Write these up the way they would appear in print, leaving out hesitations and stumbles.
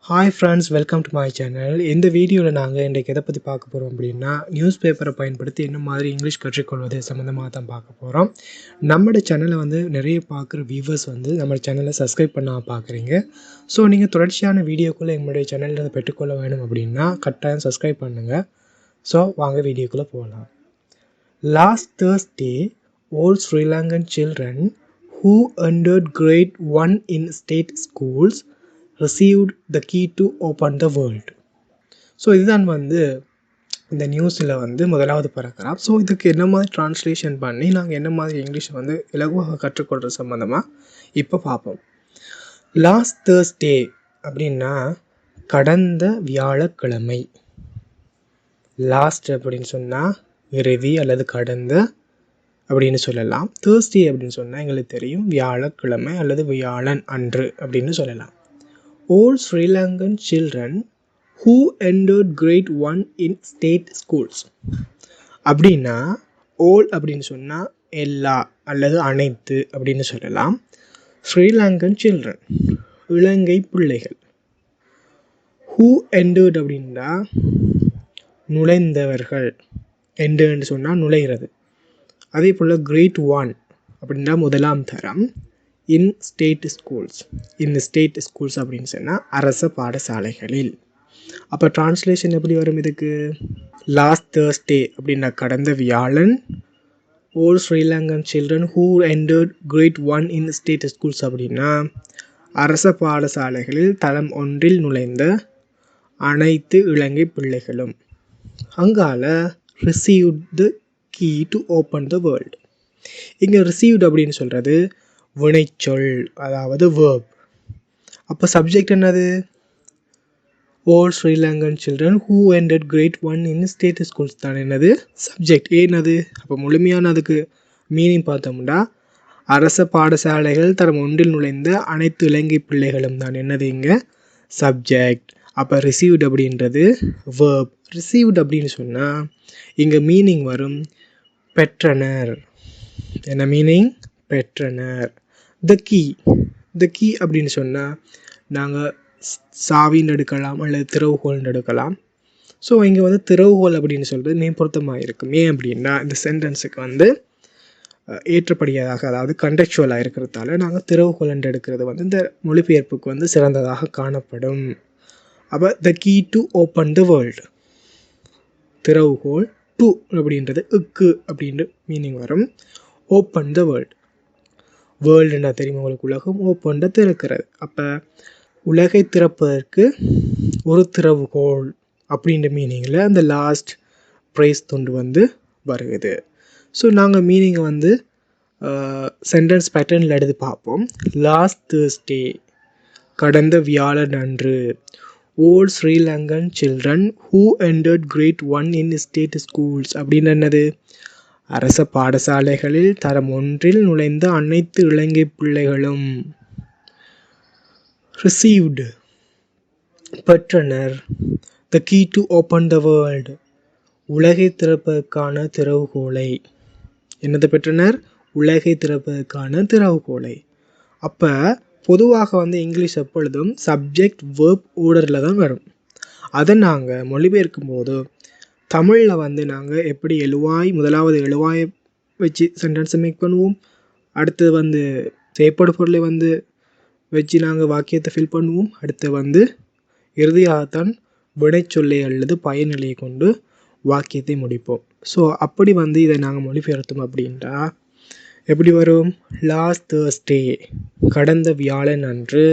Hi friends, welcome to my channel. இந்த வீடியோவில் நாங்கள் இன்றைக்கு எதை பற்றி பார்க்க போகிறோம் அப்படின்னா, நியூஸ் பேப்பரை பயன்படுத்தி என்ன மாதிரி இங்கிலீஷ் கற்றுக்கொள்வது சம்மந்தமாக தான் பார்க்க போகிறோம். நம்மளோட சேனலை நிறைய பார்க்குற வியூவர்ஸ் நம்ம சேனலை சப்ஸ்கிரைப் பண்ணால் பார்க்குறீங்க. ஸோ நீங்கள் தொடர்ச்சியான வீடியோக்குள்ளே எங்களுடைய சேனலில் பெற்றுக்கொள்ள வேணும் அப்படின்னா கட்டாயம் சப்ஸ்கிரைப் பண்ணுங்கள். ஸோ வாங்க வீடியோக்குள்ளே போகலாம். Last Thursday, all Sri Lankan children who entered grade 1 in state schools received the key to open the world. So இதுதான் இந்த நியூஸில் முதலாவது paragraph. ஸோ இதுக்கு என்ன மாதிரி ட்ரான்ஸ்லேஷன் பண்ணி நாங்கள் என்ன மாதிரி இங்கிலீஷ் இலகுவாக கற்றுக்கொள்கிற சம்மந்தமாக இப்போ பார்ப்போம். லாஸ்ட் Thursday அப்படின்னா கடந்த வியாழக்கிழமை. லாஸ்ட் அப்படின்னு சொன்னால் இறுதி அல்லது கடந்த அப்படின்னு சொல்லலாம். Thursday அப்படின்னு சொன்னால் எங்களுக்கு தெரியும் வியாழக்கிழமை அல்லது வியாழன் அன்று அப்படின்னு சொல்லலாம். All Sri Lankan children who entered grade 1 in state schools. அப்படின்னா all அப்படின்னு சொன்னால் எல்லா அல்லது அனைத்து அப்படின்னு சொல்லலாம். Sri Lankan children இலங்கை பிள்ளைகள். Who entered அப்படின்னா நுழைந்தவர்கள். entered சொன்னால் நுழைகிறது. அதே போல் grade 1 அப்படின்னா முதலாம் தரம். இன் ஸ்டேட் ஸ்கூல்ஸ். இந்த ஸ்டேட் ஸ்கூல்ஸ் அப்படின்னு சொன்னால் அரச பாடசாலைகளில். அப்போ ட்ரான்ஸ்லேஷன் எப்படி வரும் இதுக்கு? லாஸ்ட் Thursday அப்படின்னா கடந்த வியாழன். all Sri Lankan children who entered grade 1 in state schools அப்படின்னா அரச பாடசாலைகளில் தரம் 1 நுழைந்த அனைத்து இலங்கை பிள்ளைகளும். அங்கால received the key to open the world. இங்கே received அப்படின்னு சொல்கிறது வினைச்சொல், அதாவது verb. அப்போ சப்ஜெக்ட் என்னது? all Sri Lankan children who entered grade 1 in state schools தான் என்னது? சப்ஜெக்ட். ஏன்னது? அப்போ முழுமையான அதுக்கு மீனிங் பார்த்தோம்னா அரச பாடசாலைகள் தரம் 1 நுழைந்த அனைத்து இலங்கை பிள்ளைகளும் தான் என்னது இங்கே? சப்ஜெக்ட். அப்போ ரிசீவ்ட் அப்படின்றது verb. ரிசீவ்ட் அப்படின்னு சொன்னால் இங்கே மீனிங் வரும் பெற்றனர். என்ன மீனிங்? பெற்றனர். த கீ அப்படின்னு சொன்னால் நாங்கள் சாவின்னு எடுக்கலாம் அல்லது திறவுகோல்னு எடுக்கலாம். ஸோ இங்கே திறவுகோல் அப்படின்னு சொல்கிறது மேம்பொருத்தமாக இருக்கும். ஏன் அப்படின்னா இந்த சென்டென்ஸுக்கு ஏற்றப்படியதாக, அதாவது கண்டெக்சுவலாக இருக்கிறதால நாங்கள் திறவுகோல் என்று எடுக்கிறது இந்த மொழிபெயர்ப்புக்கு சிறந்ததாக காணப்படும். அப்போ the key to open the world. திறவுகோல். டு அப்படின்றது இக்கு அப்படின்ற மீனிங் வரும். Open the world. வேர்ல்டுன்னா தெரியும் உங்களுக்கு, உலகம். ஓப்பன்ட திறக்கிறது. அப்போ உலகை திறப்பதற்கு ஒரு திறவுகோல் அப்படின்ற மீனிங்கில் அந்த லாஸ்ட் ப்ரைஸ் துண்டு வருகுது. ஸோ நாங்கள் மீனிங்கை சென்டென்ஸ் பேட்டர்னில் எடுத்து பார்ப்போம். லாஸ்ட் Thursday கடந்த வியாழன் அன்று. all Sri Lankan children who entered grade 1 in state schools அப்படின்னு என்னது? அரச பாடசாலைகளில் தரம் 1 நுழைந்த அனைத்து இலங்கை பிள்ளைகளும். received பெற்றனர். the key to open the world உலகை திறப்பதற்கான திறவுகோலை. என்னது பெற்றனர்? உலகை திறப்பதற்கான திறவுகோலை. அப்போ பொதுவாக இங்கிலீஷ் எப்பொழுதும் சப்ஜெக்ட் வேர்ப் ஆர்டரில் தான் வரும். அதை நாங்கள் மொழிபெயர்க்கும் போது தமிழில் நாங்கள் எப்படி முதலாவது எழுவாயை வச்சு சென்டென்ஸை மேக் பண்ணுவோம். அடுத்து செயற்படு பொருளை வச்சு நாங்கள் வாக்கியத்தை ஃபில் பண்ணுவோம். அடுத்து இறுதியாகத்தான் வினைச்சொல்லை அல்லது பயனிலையை கொண்டு வாக்கியத்தை முடிப்போம். ஸோ அப்படி இதை நாங்கள் மொழிபெயர்த்தோம் அப்படின்ட்டா எப்படி வரும்? லாஸ்ட் Thursday கடந்த வியாழன் அன்று.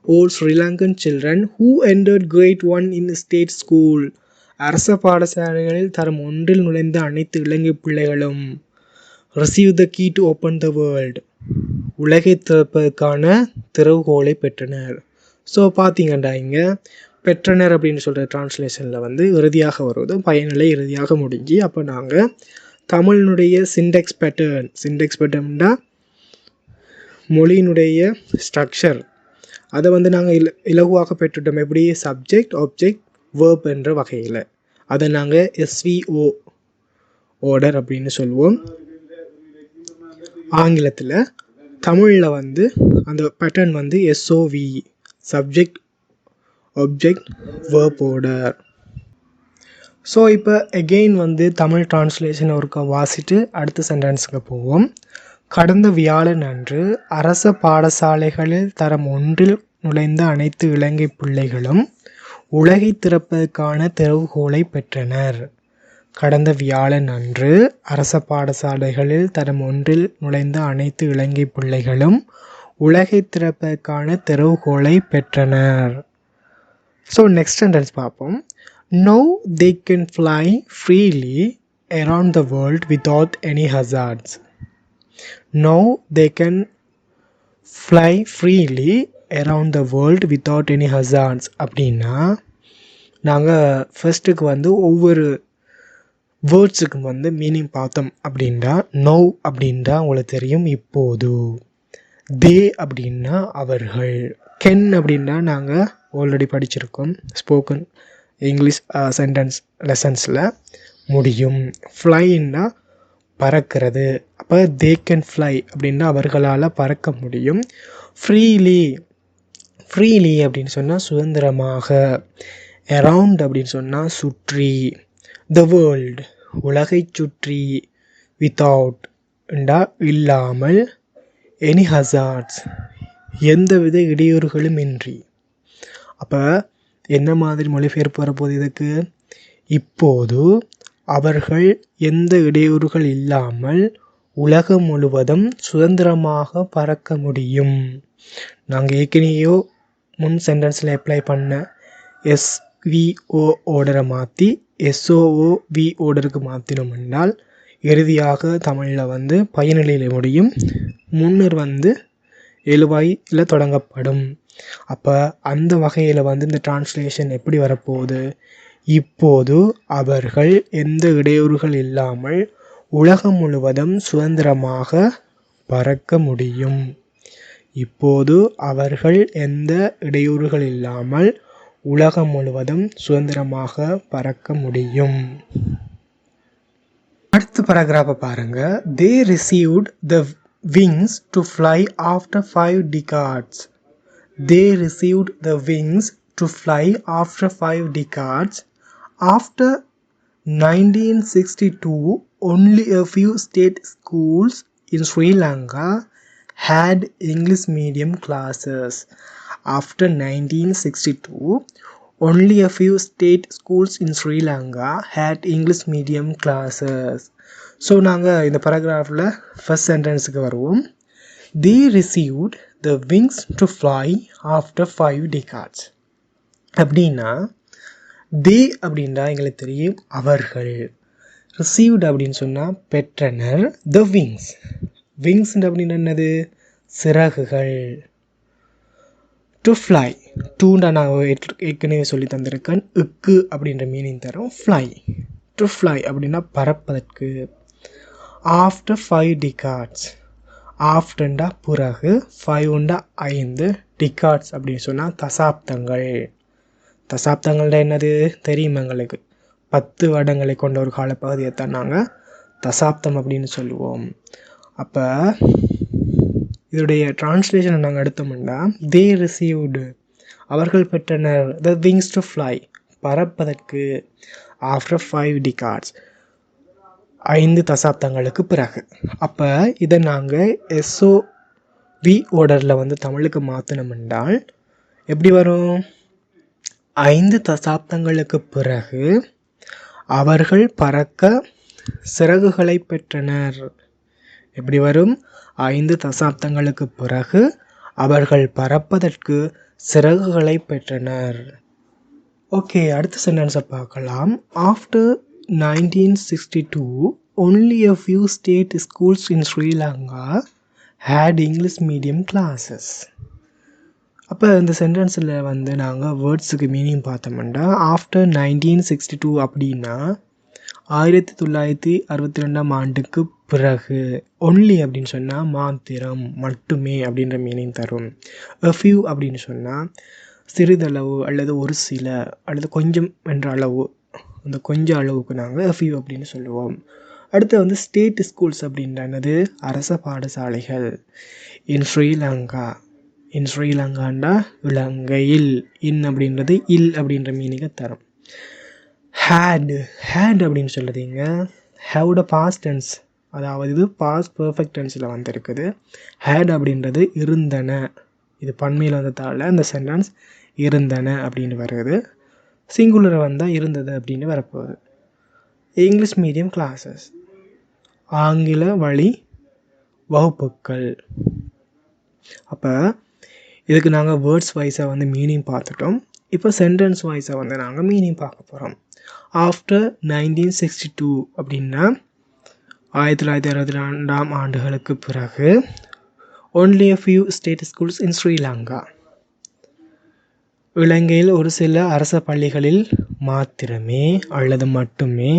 all Sri Lankan children who entered grade 1 in state school அரச பாடசாலைகளில் தரம் 1 நுழைந்த அனைத்து இலங்கை பிள்ளைகளும். receive the key to open the world உலகை திறப்பதற்கான திறவுகோலை பெற்றனர். ஸோ பார்த்தீங்கண்டா இங்கே பெற்றனர் அப்படின்னு சொல்கிற ட்ரான்ஸ்லேஷனில் இறுதியாக வருவது பயனிலை இறுதியாக முடிஞ்சு. அப்போ நாங்கள் தமிழினுடைய சிண்டெக்ஸ் பேட்டர்ன்டா மொழியினுடைய ஸ்ட்ரக்சர் அதை நாங்கள் இலகுவாக பெற்றுட்டோம். எப்படி? சப்ஜெக்ட், ஆப்ஜெக்ட், வேர்ப் என்ற வகையில். அதை நாங்கள் SVO ஆர்டர் அப்படின்னு சொல்லுவோம் ஆங்கிலத்தில். தமிழில் அந்த pattern SOV subject object verb order. So இப்போ எகெயின் வந்து தமிழ் டிரான்ஸ்லேஷன் ஒருக்கா வாசிட்டு அடுத்த சென்டென்ஸுக்கு போவோம். கடந்த வியாழன் அன்று அரச பாடசாலைகளில் தரம் 1 நுழைந்த அனைத்து இலங்கை பிள்ளைகளும் உலகை திறப்பதற்கான திறவுகோலை பெற்றனர். கடந்த வியாழன் அன்று அரச பாடசாலைகளில் தரம் 1 நுழைந்த அனைத்து இலங்கை பிள்ளைகளும் உலகை திறப்பதற்கான திறவுகோலை பெற்றனர். ஸோ நெக்ஸ்ட் சென்டென்ஸ் பார்ப்போம். Now they can fly freely around the world without any hazards. Now they can fly freely around the world without any hazards. அப்படின்னா நாங்கள் ஃபர்ஸ்ட்டுக்கு வந்து ஒவ்வொரு வேர்ட்ஸுக்கும் வந்து மீனிங் பார்த்தோம் அப்படின்னா நோ அப்படின்றா உங்களுக்கு தெரியும் இப்போது, தே அப்படின்னா அவர்கள், கென் அப்படின்னா நாங்கள் ஆல்ரெடி படிச்சிருக்கோம் ஸ்போக்கன் இங்கிலீஷ் சென்டென்ஸ் லெசன்ஸில் முடியும். ஃப்ளைன்னா பறக்கிறது, அப்போ தே கேன் ஃப்ளை அப்படின்னா அவர்களால் பறக்க முடியும். ஃப்ரீலி அப்படின்னு சொன்னால் சுதந்திரமாக, அரவுண்ட் அப்படின்னு சொன்னால் சுற்றி, த வேர்ல்டு உலகை சுற்றி, வித்தவுட் இல்லாமல், எனி ஹசார்ட்ஸ் எந்தவித இடையூறுகளும் இன்றி. அப்போ என்ன மாதிரி மொழிபெயர்ப்பு வரப்போகுது இதுக்கு? இப்போது அவர்கள் எந்த இடையூறுகள் இல்லாமல் உலகம் முழுவதும் சுதந்திரமாக பறக்க முடியும். நாங்கள் ஏற்கனவே முன் சென்டென்ஸில் அப்ளை பண்ண எஸ்விஓ ஓர்டரை மாற்றி எஸ்ஓஓவி ஓர்டருக்கு மாற்றினோம் என்றால் இறுதியாக தமிழில் வந்து பயனிலையில் முடியும், முன்னர் வந்து எழுவாயில் தொடங்கப்படும். அப்போ அந்த வகையில் வந்து இந்த டிரான்ஸ்லேஷன் எப்படி வரப்போகுது? இப்போது அவர்கள் எந்த இடையூறுகள் இல்லாமல் உலகம் முழுவதும் சுதந்திரமாக பறக்க முடியும். இப்போது அவர்கள் எந்த இடையூறுகள் இல்லாமல் உலகம் முழுவதும் சுதந்திரமாக பறக்க முடியும். அடுத்த பேராகிராஃபை பாருங்க. They received the wings to fly after 5 decades. They received the wings to fly after 5 decades. After 1962, only a few state schools in Sri Lanka had English medium classes. After 1962, only a few state schools in Sri Lanka had English medium classes. So நாங்கள் இந்த பேராகிராஃபில் first சென்டென்ஸுக்கு வருவோம். They received the wings to fly after 5 decades. அப்படின்னா தே அப்படின்னா எங்களுக்கு தெரியும் அவர்கள், received அப்படின்னு சொன்னால் பெற்றனர், த விங்ஸ் அப்படின்னா என்னது? சிறகுகள். டு ஃப்ளை, டூண்டா நான் ஏற்கனவே சொல்லி தந்திருக்கேன், இக்கு அப்படின்ற மீனிங் தரும். ஃப்ளை, டு ஃப்ளை அப்படின்னா பறப்பதற்கு. ஆஃப்டர் 5 decades, ஆஃப்டர்ண்டா பிறகு, 5 5, டிகாட்ஸ் அப்படின்னு சொன்னால் தசாப்தங்கள். தசாப்தங்கள்ட என்னது தெரியும் எங்களுக்கு? 10 வருடங்களை கொண்ட ஒரு காலப்பகுதியை தான் நாங்கள் தசாப்தம் அப்படின்னு சொல்லுவோம். அப்போ இதோடைய டிரான்ஸ்லேஷனை நாங்கள் எடுத்தோம்னா தே ரிசீவ்டு அவர்கள் பெற்றனர், த விங்ஸ் டு ஃப்ளை பறப்பதற்கு, ஆஃப்டர் 5 decades 5 தசாப்தங்களுக்கு பிறகு. அப்போ இதை நாங்கள் எஸ்ஓவி ஓர்டரில் வந்து தமிழுக்கு மாற்றினோம் என்றால் எப்படி வரும்? 5 தசாப்தங்களுக்கு பிறகு அவர்கள் பறக்க சிறகுகளை பெற்றனர். எப்படி வரும்? 5 தசாப்தங்களுக்கு பிறகு அவர்கள் பறப்பதற்கு சிறகுகளை பெற்றனர். ஓகே, அடுத்த சென்டென்ஸை பார்க்கலாம். After 1962, only a few state schools in Sri Lanka had English medium classes. அப்போ இந்த சென்டென்ஸில் வந்து நாங்கள் வேர்ட்ஸுக்கு மீனிங் பார்த்தோம்னா ஆஃப்டர் 1962 அப்படின்னா 1962 ஆண்டுக்கு பிறகு, ஒன்லி அப்படின்னு சொன்னால் மாத்திரம், மட்டுமே அப்படின்ற மீனிங் தரும். a few அப்படின்னு சொன்னால் சிறிதளவு அல்லது ஒரு சில அல்லது கொஞ்சம் என்ற அளவு, அந்த கொஞ்சம் அளவுக்கு நாங்கள் a few அப்படின்னு சொல்லுவோம். அடுத்து வந்து ஸ்டேட் ஸ்கூல்ஸ் அப்படின்றது அரச பாடசாலைகள் இன் ஸ்ரீலங்கா, இன் ஸ்ரீலங்காண்டா இலங்கையில். இன் அப்படின்றது இல் அப்படின்ற மீனிங்கை தரும். ஹேட் அப்படின்னு சொல்லுறீங்க. ஹேவோட பாஸ்ட் டென்ஸ், அதாவது இது பாஸ்ட் பெர்ஃபெக்ட் டென்ஸில் வந்துருக்குது. ஹேட் அப்படின்றது இருந்தன. இது பன்மையில் வந்ததால் இந்த சென்டென்ஸ் இருந்தன அப்படின்னு வருது. சிங்குலரை வந்தால் இருந்தது அப்படின்னு வரப்போகுது. இங்கிலீஷ் மீடியம் கிளாஸஸ், ஆங்கில வழி வகுப்புகள். அப்போ இதுக்கு நாங்கள் வேர்ட்ஸ் வைஸாக வந்து மீனிங் பார்த்துட்டோம். இப்போ சென்டென்ஸ் வைஸாக வந்து நாங்கள் மீனிங் பார்க்க போகிறோம். ஆஃப்டர் 1962 அப்படின்னா 1962ஆம் ஆண்டுகளுக்கு பிறகு only a few state schools in Sri Lanka, இலங்கையில் ஒரு சில அரச பள்ளிகளில் மாத்திரமே அல்லது மட்டுமே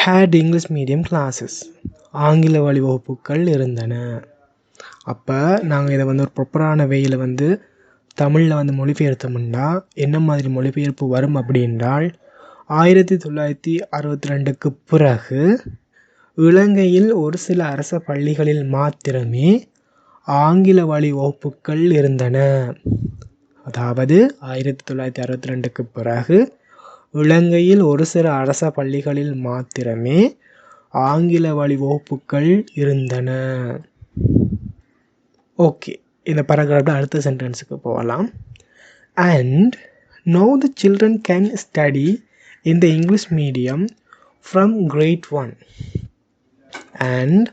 had English medium classes, ஆங்கில வழி வகுப்புகள் இருந்தன. அப்போ நாங்கள் இதை வந்து ஒரு ப்ராப்பரான வேயில் வந்து தமிழில் வந்து மொழிபெயர்த்தோம்னா என்ன மாதிரி மொழிபெயர்ப்பு வரும் அப்படின்றால், 1962க்கு பிறகு இலங்கையில் ஒரு சில அரச பள்ளிகளில் மாத்திரமே ஆங்கில வழி வகுப்புகள் இருந்தன. அதாவது 1962க்கு பிறகு இலங்கையில் ஒரு சில அரச பள்ளிகளில் மாத்திரமே ஆங்கில வழி வகுப்புகள் இருந்தன. ஓகே, இந்த paragraphல அடுத்த சென்டென்ஸுக்கு போகலாம். And now the children can study in the English medium from grade 1. And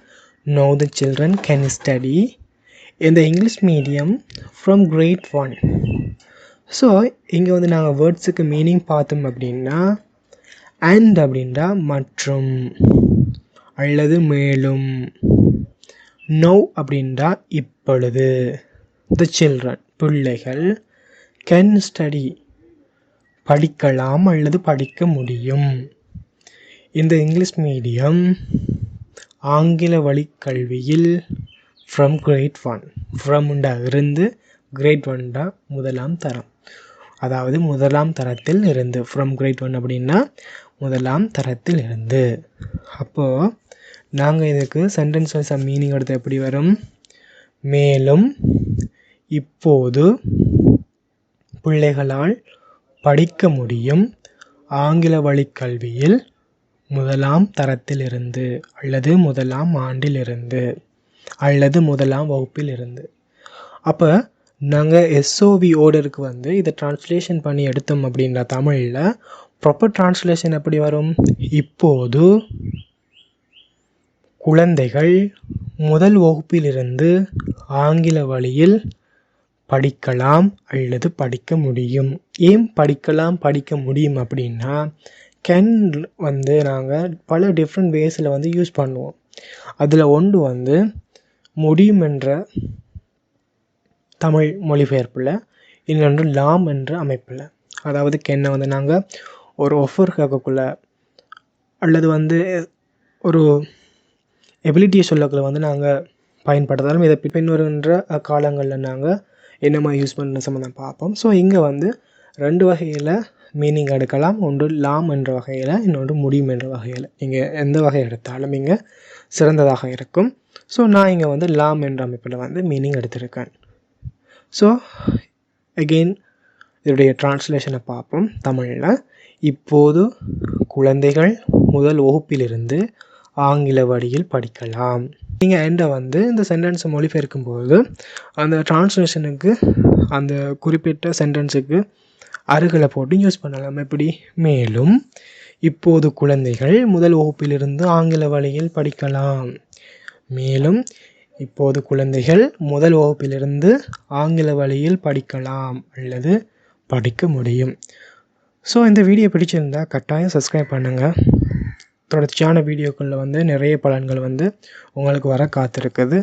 now the children can study in the English medium from grade 1. So இங்கே வந்து நாங்கள் வேர்ட்ஸுக்கு மீனிங் பார்த்தோம் அப்படின்னா, அண்ட் அப்படின்றா மற்றும் அல்லது மேலும், நோ அப்படின்றா இப்பொழுது, the children பிள்ளைகள், can study படிக்கலாம் அல்லது படிக்க முடியும், இந்த இங்கிலீஷ் மீடியம் ஆங்கில வழி கல்வியில் from grade 1. ஃப்ரம்ண்டா இருந்து, grade 1டா முதலாம் தரம், அதாவது முதலாம் தரத்தில் இருந்து. from grade 1 அப்படின்னா முதலாம் தரத்தில் இருந்து. அப்போது நாங்கள் இதுக்கு சென்டென்ஸ் வைஸாக மீனிங் எடுத்து எப்படி வரும்? மேலும் இப்போது பிள்ளைகளால் படிக்க முடியும் ஆங்கில வழி கல்வியில் முதலாம் தரத்திலிருந்து அல்லது முதலாம் ஆண்டிலிருந்து அல்லது முதலாம் வகுப்பில் இருந்து. அப்போ நாங்கள் எஸ்ஓவி ஓர்டருக்கு வந்து இதை டிரான்ஸ்லேஷன் பண்ணி எடுத்தோம் அப்படின்ற தமிழில் ப்ராப்பர் டிரான்ஸ்லேஷன் எப்படி வரும்? இப்போது குழந்தைகள் முதல் வகுப்பிலிருந்து ஆங்கில வழியில் படிக்கலாம் அல்லது படிக்க முடியும். ஏன் படிக்கலாம் படிக்க முடியும் அப்படின்னா, கேன் வந்து நாங்கள் பல டிஃப்ரெண்ட் வேஸில் வந்து யூஸ் பண்ணுவோம். அதில் ஒன்று வந்து முடியும் என்ற தமிழ் மொழிபெயர்ப்பில், இன்னொன்று லாம் என்ற அமைப்பில். அதாவது கேனை வந்து நாங்கள் ஒரு ஒஃபர் கேட்கக்குள்ள அல்லது வந்து ஒரு எபிலிட்டியை சொல்லக்குள்ள வந்து நாங்கள் பயன்படுத்தாலும் இதை பின்வருகின்ற காலங்களில் நாங்கள் என்ன மாதிரி யூஸ் பண்ணுற சம்மந்தம் பார்ப்போம். ஸோ இங்கே வந்து ரெண்டு வகையில் மீனிங் எடுக்கலாம். ஒன்று லாம் என்ற வகையில், இன்னொன்று முடியும் என்ற வகையில். நீங்கள் எந்த வகை எடுத்தாலும் இங்கே சிறந்ததாக இருக்கும். ஸோ நான் இங்கே வந்து லாம் என்ற அமைப்பில் வந்து மீனிங் எடுத்திருக்கேன். ஸோ அகெயின் இதோடைய டிரான்ஸ்லேஷனை பார்ப்போம் தமிழில். இப்போது குழந்தைகள் முதல் வகுப்பிலிருந்து ஆங்கில வழியில் படிக்கலாம். நீங்கள் எண்டை வந்து இந்த சென்டென்ஸை மொழிபெயர்க்கும்போது அந்த டிரான்ஸ்லேஷனுக்கு அந்த குறிப்பிட்ட சென்டென்ஸுக்கு அருகில் போட்டு யூஸ் பண்ணலாம். எப்படி? மேலும் இப்போது குழந்தைகள் முதல் வகுப்பிலிருந்து ஆங்கில வழியில் படிக்கலாம். மேலும் இப்போது குழந்தைகள் முதல் வகுப்பிலிருந்து ஆங்கில வழியில் படிக்கலாம் அல்லது படிக்க முடியும். ஸோ இந்த வீடியோ பிடிச்சிருந்தா கட்டாயம் சப்ஸ்கிரைப் பண்ணுங்கள். தொடர்ச்சியான வீடியோக்களில் வந்து நிறைய பலன்கள் வந்து உங்களுக்கு வர காத்திருக்குது.